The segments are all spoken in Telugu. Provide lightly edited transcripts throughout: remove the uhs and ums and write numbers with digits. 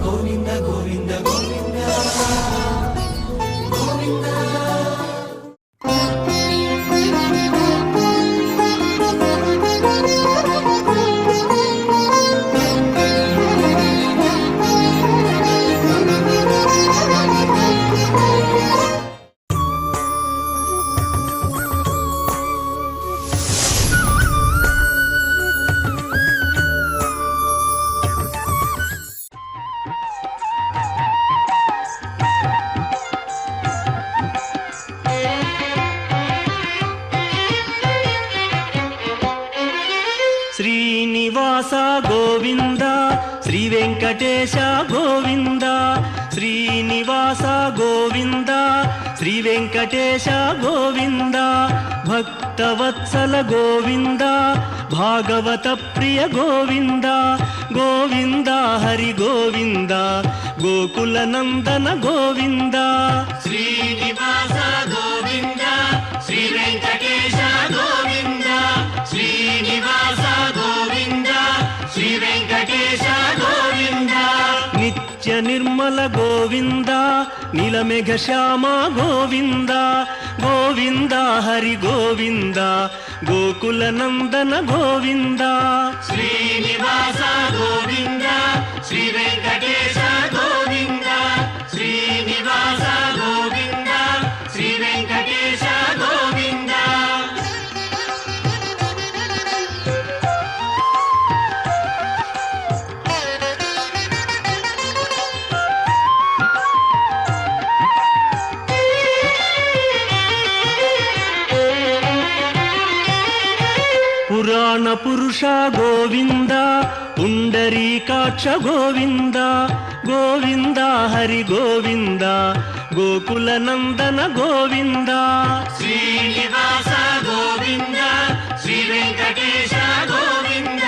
గోవింద గోవింద గోవింద గోవింద. శ్రీనివాస గోవింద శ్రీ వెంకటేశ గోవింద శ్రీనివాస గోవింద శ్రీ వెంకటేశ గోవింద భక్తవత్సల గోవింద భాగవత ప్రియ గోవింద గోవింద హరి గోవింద గోకుల నందన గోవింద. శ్రీనివాస గోవింద శ్రీ వెంకటేశ గోవింద శ్రీనివాస గోవింద శ్రీ వెంకటేశ గోవింద. నిత్య నిర్మల గోవింద నీలమేఘ శ్యామ గోవింద గోవింద హరి గోవింద గోకుల నందన గోవింద. శ్రీనివాస గోవింద శ్రీ వెంకటేశ గోవింద శ్రీనివాస గోవింద శ్రీ వెంకటేశ గోవింద. పురాణ పురుష గోవింద పుండరీకాక్ష గోవింద గోవింద హరి గోవింద గోకుల నందన గోవింద. శ్రీనివాస గోవింద శ్రీ వెంకటేశ గోవింద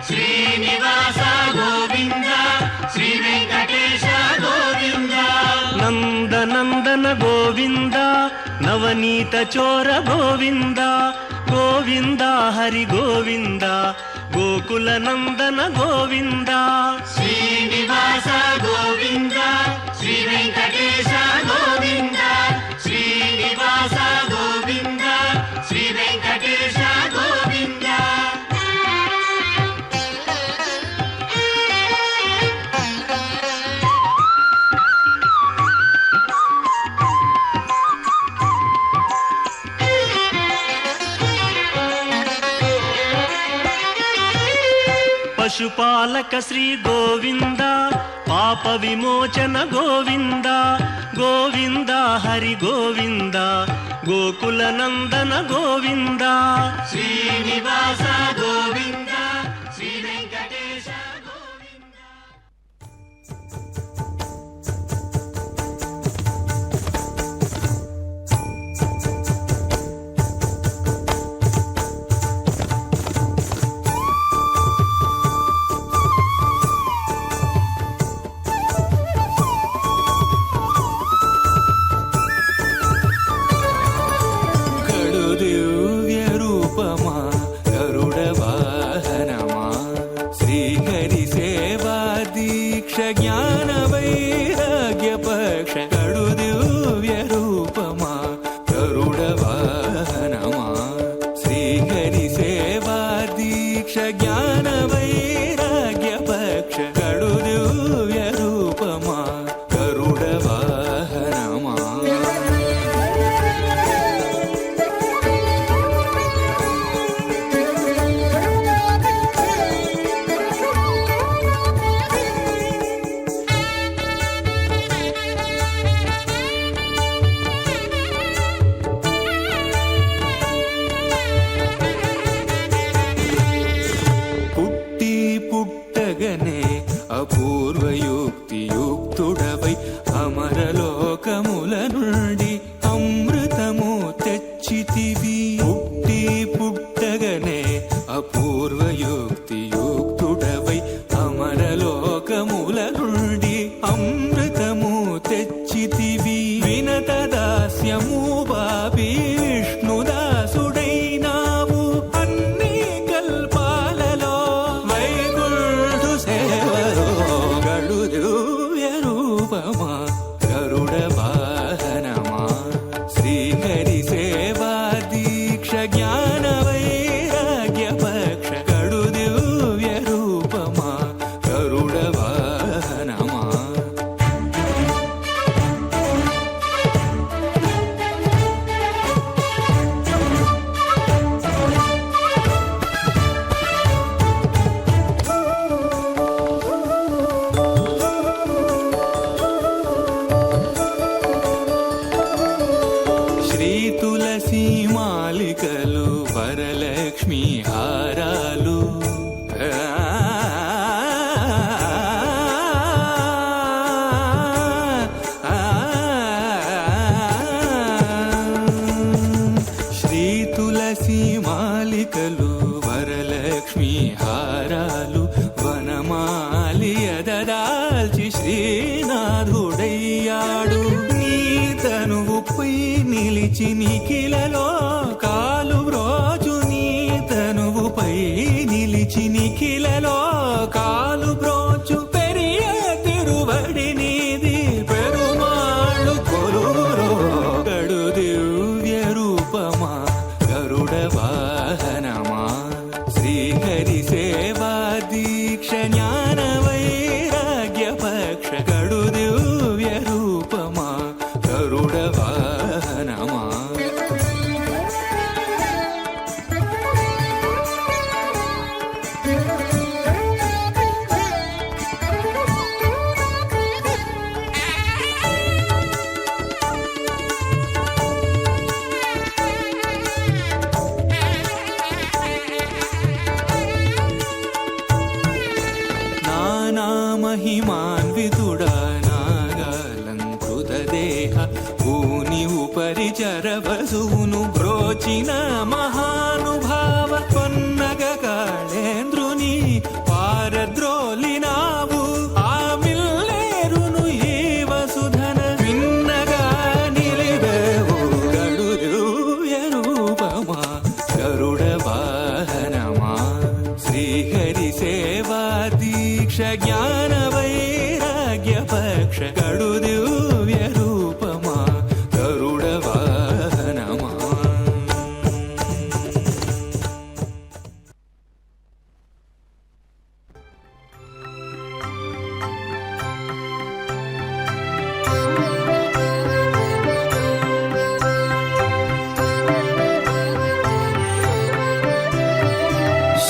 శ్రీనివాస గోవింద శ్రీ వెంకటేశ గోవింద. నందనందన గోవింద నవనీత చోర గోవింద గోవింద హరి గోవింద గోకుల నందన గోవింద. శ్రీనివాస గోవింద శ్రీ వెంకటేశ గోవింద శ్రీనివాస గోవింద శ్రీ వెంకటేశ గోవింద. పశుపాలక శ్రీ గోవింద పాప విమోచన గోవింద గోవింద హరి గోవింద గోకుల నందన గోవింద. శ్రీనివాస గోవింద శ్రీ వెంకటేశ గోవింద. అపూర్వయుక్తియుక్తుడవై అమరలోకముల నుండి అమృతము తెచ్చితివి. పుట్టి పుట్టగనే అపూర్వయుక్తియుక్తుడవై అమరలోకముల నుండి అమృతము తెచ్చితివి. వినత దాస్యము బాపి విష్ణుదాసుడైనావు అన్ని కల్పాలలో వైకుంఠు సేవలో గడుదు లక్ష్మీ హారాలు వనమాలి ఎదదాల్చి శ్రీనాథుడయ్యాడు. నీ తనువుపై నిలిచి నిఖిలలో కాలు బ్రోచు, నీ తనువుపై నిలిచి నిఖిలలో కాలు బ్రోచు పెరియ తిరువడి నీది పెరుమాళ్ళు కొలువురో. గడు దివ్య రూపమా గరుడ వాహనమా శ్రీహరి సేవా దీక్ష జ్ఞాన వైరాగ్య పక్ష. గడు దివ్య రూపమా గరుడ వాహనమా. నానామహిమాన్వితుడా నాగాలంకృత దేహ భూని ఉపరి చరవసువును బ్రోచిన మహానుభావ. పొన్నగ కాళేంద్రుని పారద్రోలినావు, ఆ మిల్లేరును ఈ వసుధన విన్నగా నిలిదవు. గడు దివ్య రూపమా గరుడ వాహనమా శ్రీహరి సేవా దీక్ష జ్ఞాన వైరాగ్య పక్ష. గడు దివ్య రూపమా గరుడ వాహనమా.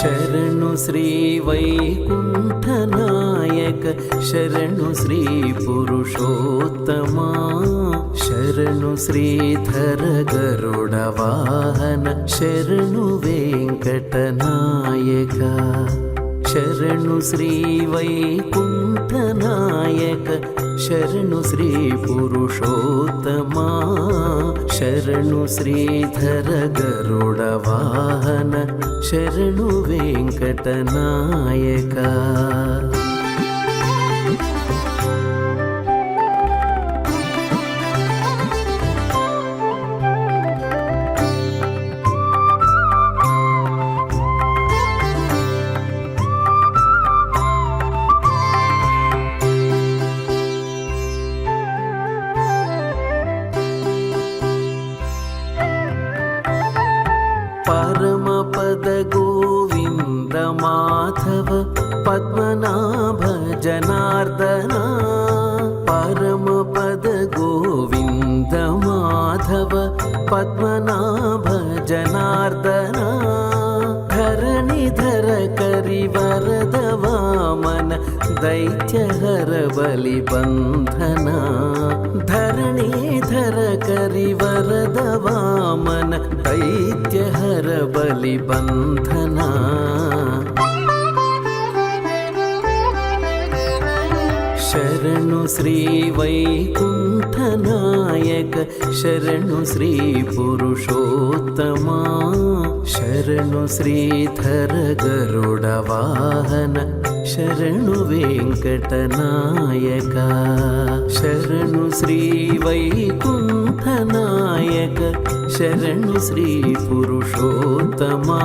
శరణు శ్రీ వైకుంఠనాయక, శరణు శ్రీ పురుషోత్తమా, శరణు శ్రీధర గరుడ వాహన, శరణు వెంకటనాయక. శరణు శ్రీ వైకుంఠనాయక, శరణు శ్రీ పురుషోత్తమా, శరణు శ్రీధర గరుడ వాహన, శరణు వెంకటనాయక. పరమపద గోవింద మాధవ పద్మనాభ జనార్దన, పరమపద గోవింద మాధవ పద్మనాభ జనార్దన, ధరణిధర కరివరద వామన దైత్యహర బలిబంధన, ధరణిధర కరివరద వామన దైత్యహర బలిబంధన. శరణు శ్రీ వైకుంఠనాయక, శరణు శ్రీ పురుషోత్తమా, శరణు శ్రీధర గరుడ వాహన, శరణు వెంకటనాయక. శరణు శ్రీ వైకుంఠనాయక, శరణు శ్రీ పురుషోత్తమా.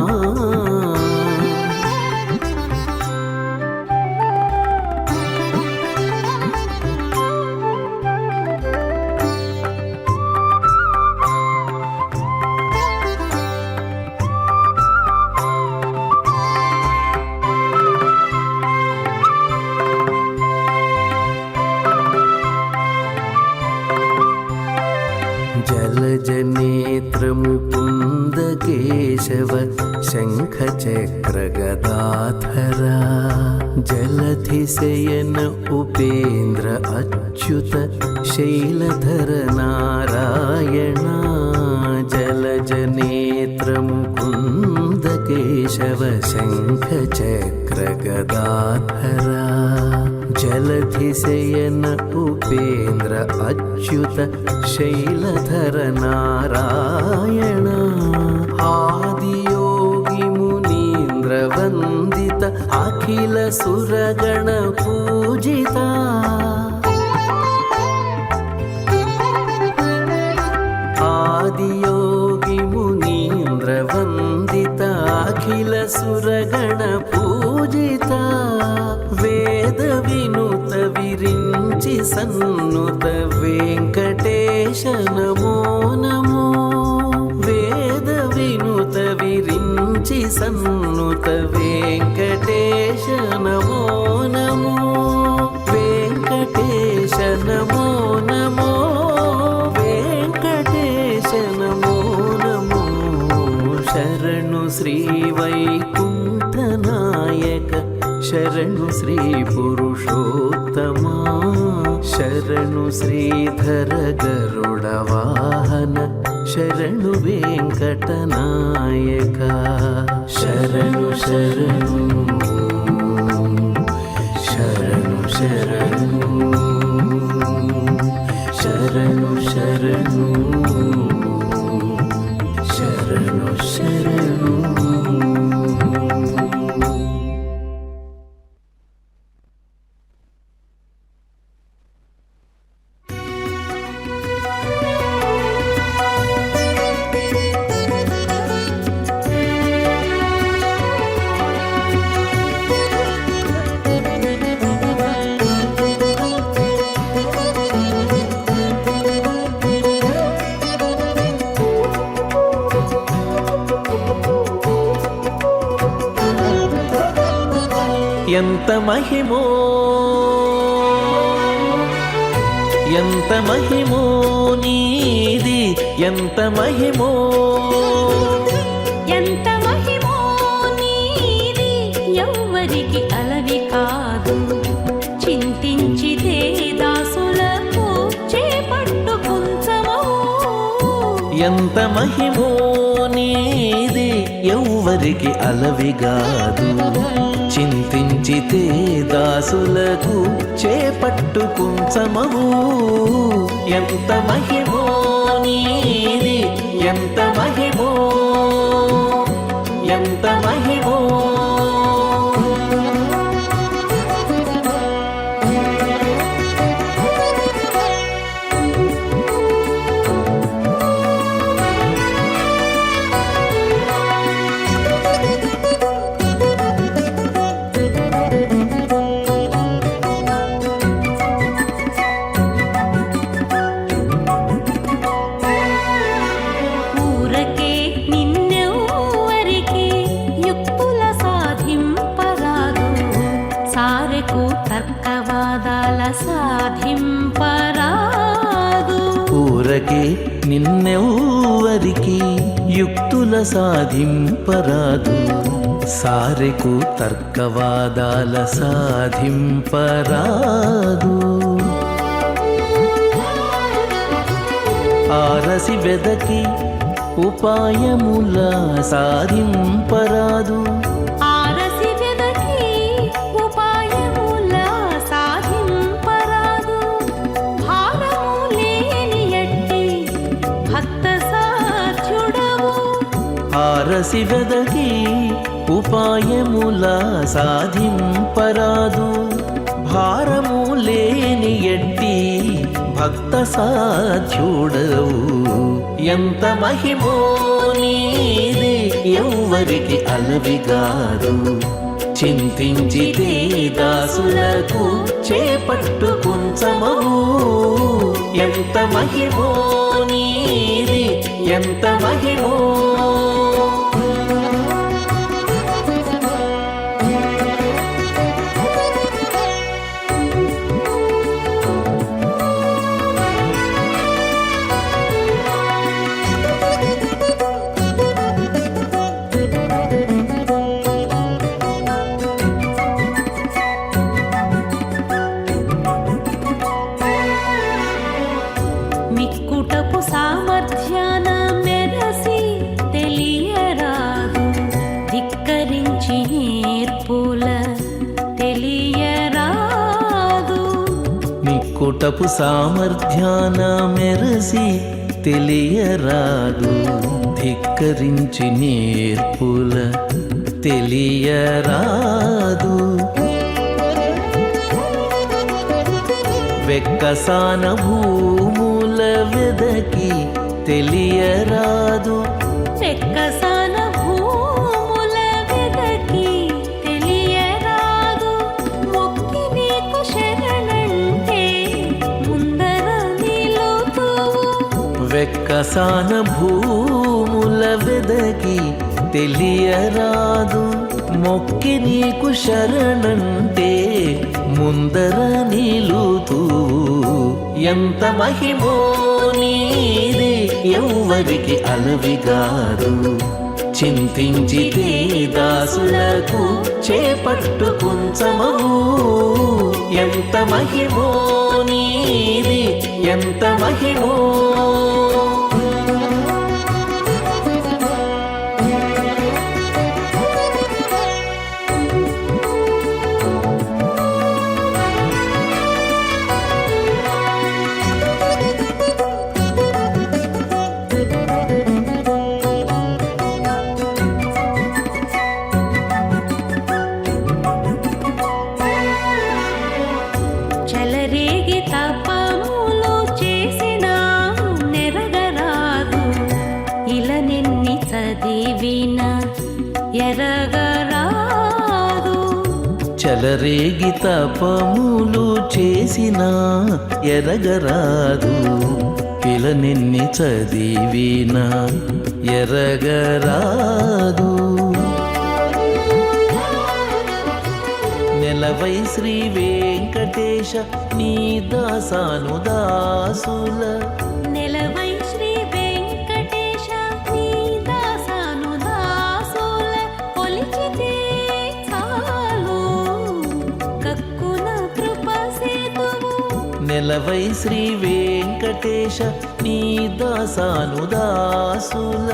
జలజనేత్ర ముకుంద కేశవ శంఖ చక్ర గదాధర, జలధిశయన ఉపేంద్ర అచ్యుత శైలధర నారాయణ. జలజనేత్ర ముకుంద కేశవ శంఖ చక్ర గదాధర, జలధిశయన ఉపేంద్ర అచ్యుత శైలధర నారాయణ. ఆదియోగి మునీంద్రవ వందిత అఖిల సురగణ పూజిత ఆదియోగి మునీంద్ర వందిత అఖిల సురగణ పూజిత వేద వినుత విరించి సన్నుత వెంకటేశ నమో నమో వేద వినుత విరించి సన్నుత వెంకటేశ నమో నమో వెంకటేశ నమో నమో వెంకటేశ నమో నమో శరణు శ్రీ వైకుంఠ నాయక శరణు శ్రీ పురుషోత్తమా శరణు శ్రీధర గరుడ వాహన శరణు వెంకటనాయక శరణు శరణు శరణు శరణు శరణు శరణు శరణు శరణు ఎంత మహిమో ఎంత మహిమో నీది ఎంత మహిమో ఎంత మహిమో నీది ఎవ్వరికి అలవి కాదు చింతించితే దాసులకు చేపట్టు కుంచమో ఎంత మహిమో నీది ఎవ్వరికి అలవిగాదు చింతించితే దాసులకు చేపట్టు కుంచమవు ఎంత మహిమో నీది ఎంత మహిమో ఎంత మహిమో ఊరకే నిన్నెవ్వరికి యుక్తుల సాధింపరాదు సారెకు తర్కవాదాల సాధింపరాదు ఆరసి వెదకి ఉపాయముల సాధింపరాదు ఆరసి వెదకి ఉపాయముల సాధింపరాదు భారము లేని ఎట్టి భక్త సాధ్యుడవు ఎంత మహిమో నీది ఎవ్వరికి అలవిగాదు చింతించితే దాసులకు చేపట్టు కుంచమవు ఎంత మహిమో నీది ఎంత మహిమో మిక్కుటపు సామర్థ్యాన మెరసి తెలియరాదు ధిక్కరించి నేర్పుల తెలియరాదు మిక్కుటపు సామర్థ్యాన మెరసి తెలియరాదు ధిక్కరించి నేర్పుల తెలియరాదు. వెక్కసాన భూముల వెదకి తెలియరాదు. వెక్కసాన భూముల వెదకి తెలియరాదు. మొక్కి నీకు శరణంటే ముందర నిలుతువు. వెక్కసాన భూముల వెదకి తెలియరాదు. మొక్కి నీకు శరణంటే ముందర నిలుతూ. ఎంత మహిమో నీది ఎవ్వరికి అలవిగాదు. చింతించితే దాసులకు చేపట్టు కుంచమవు. ఎంత మహిమో నీది ఎంత మహిమో. చలరేగి తపములు చేసిన నెరగరాదు. ఇలా నిన్ని చదివిన ఎరగరాదు. చలరేగి తపములు చేసిన ఎరగరాదు. ఇలా నిన్ని చదివిన ఎరగరాదు. నెలవై శ్రీ వెంకటేశ నీ దాసాను దాసుల. నెలవై శ్రీ వెంకటేశ నీ దాసాను దాసుల. కొలిచితే చాలు కక్కున కృప సేతువు. నెలవై శ్రీ వెంకటేశ నీ దాసాను దాసుల.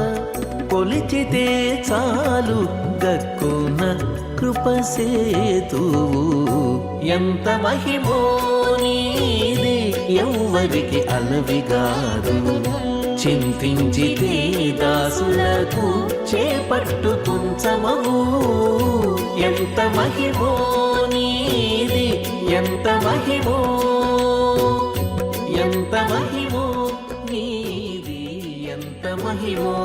కొలిచితే చాలు గక్కున కృపసేతువు. ఎంత మహిమో నీది ఎవ్వరికి అలవిగాదు. చింతించితే దాసులకు చేపట్టు కుంచమవు. ఎంత మహిమో నీది ఎంత మహిమో. ఎంత మహిమో నీది ఎంత మహిమో.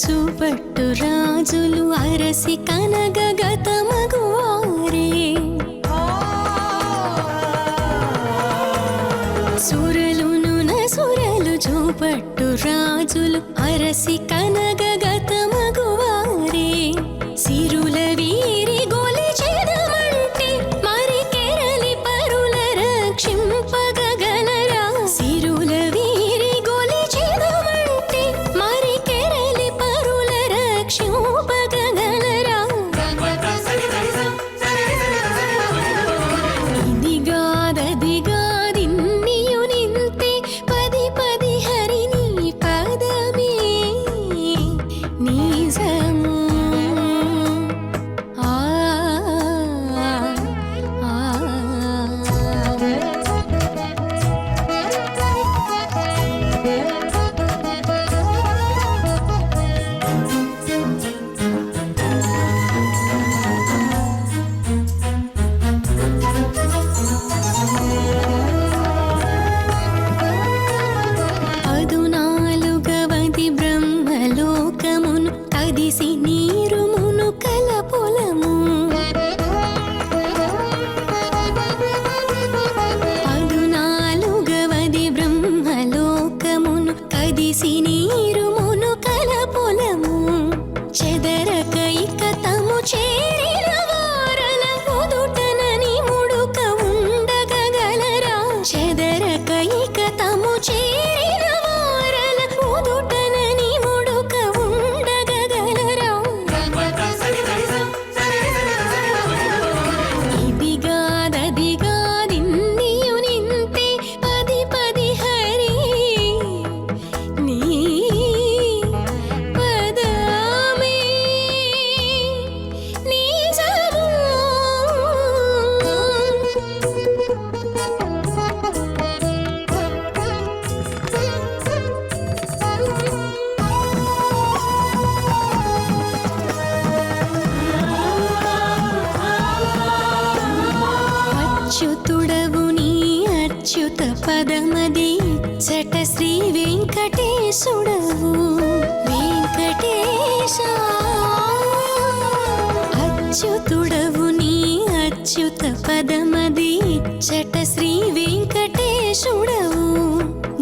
చూపట్టు రాజులు అరసి కనగగతమగువారే. సురలును నసురలు చూపట్టు రాజులు అరసి కనగగతమగువారే. సిరుల వీరి గొలిచెదమంటే మరి కెరలి పరుల రక్షింపగలరా. సిరుల వీరి గొలిచెదమంటే మరి కెరలి పరుల రక్షింపగలరా. ఇదిగాదదిగాదిన్నియు నింతే పది పది హరిని పదమే అచ్యుత పదమది చట శ్రీ వెంకటేశుడవు వెంకటేశ అచ్యుతుడవు నీ అచ్యుత పదమది చట శ్రీ వెంకటేశుడవు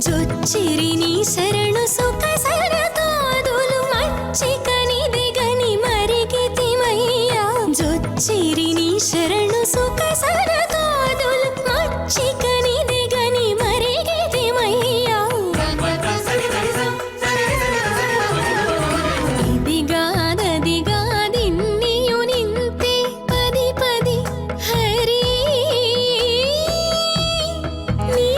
జొచ్చిరి నీ శరణు సుఖ సరదాదులు మచ్చికని దిగని మరిగితిమయ్యా జొచ్చిరి నీ శరణు సుఖ సరదాదులు మచ్చికని దిగని మరిగితిమయ్యా ఇదిగాదదిగాదిన్నియు నింతే పది పది హరి నీ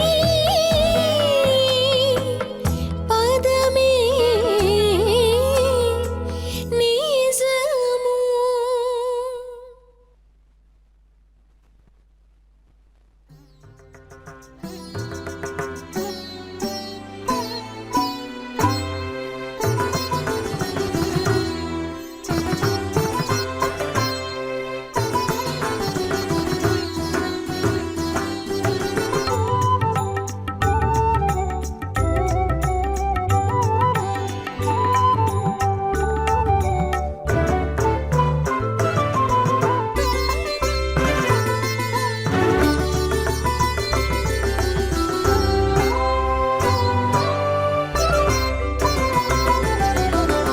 పదమే నిజము.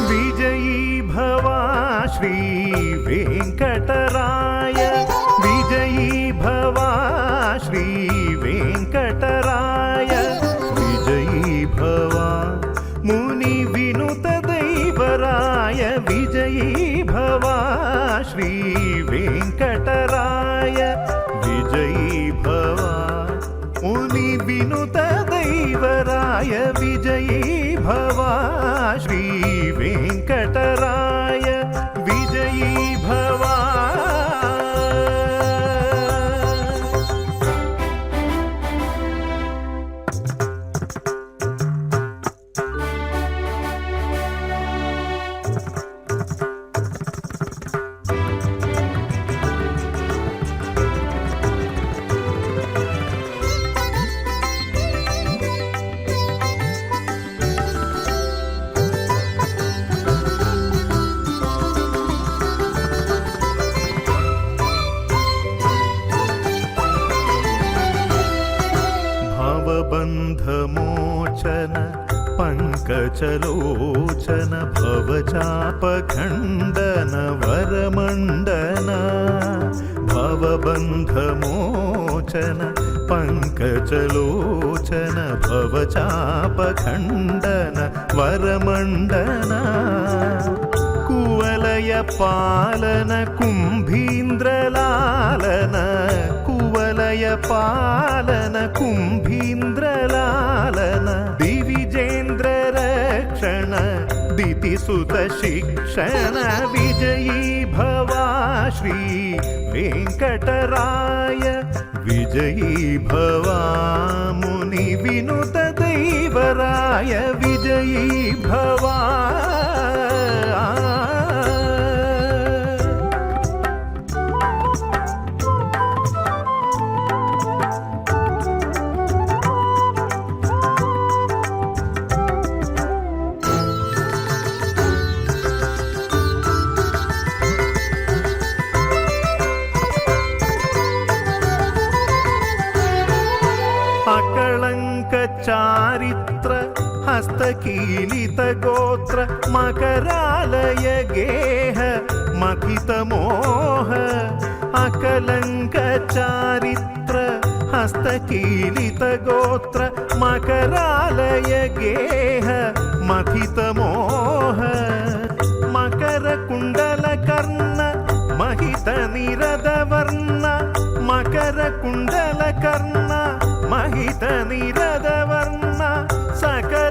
विजयी भवा श्री वेंकटराय विजयी भवा श्री वेंकटराय विजयी भवा मुनि विनुत दैवराय विजयी भवा श्री वेंकटराय विजयी भवा मुनि विनुत दैवराय विजयी भवा श्री वेंकटराय विजयी भवा भवबन्धमोचन पङ्कजलोचन भवचापखण्डन वरमण्डन भवबन्धमोचन पङ्कजलोचन भवचापखण्डन वरमण्डन कुवलय पालन कुम्भीन्द्रलालन कुवलय पालन कुम्भीन्द्रलालन दिविजेन्द्र रक्षण दितिसुत शिक्षण विजयी भवा श्री वेंकटराय विजयी भवा मुनि विनुत दैवराय विजयी भवा अकलंक चारित्र हस्तकीलित गोत्र मकरालय गेह मकित मोह अकलंक चारित्र हस्तकीलित गोत्र मकरालय गेह मकित मोह मकर कुंडल कर्ण महित निरद वर्ण मकर कुंडल कर्ण महित निरद वर्ण सकल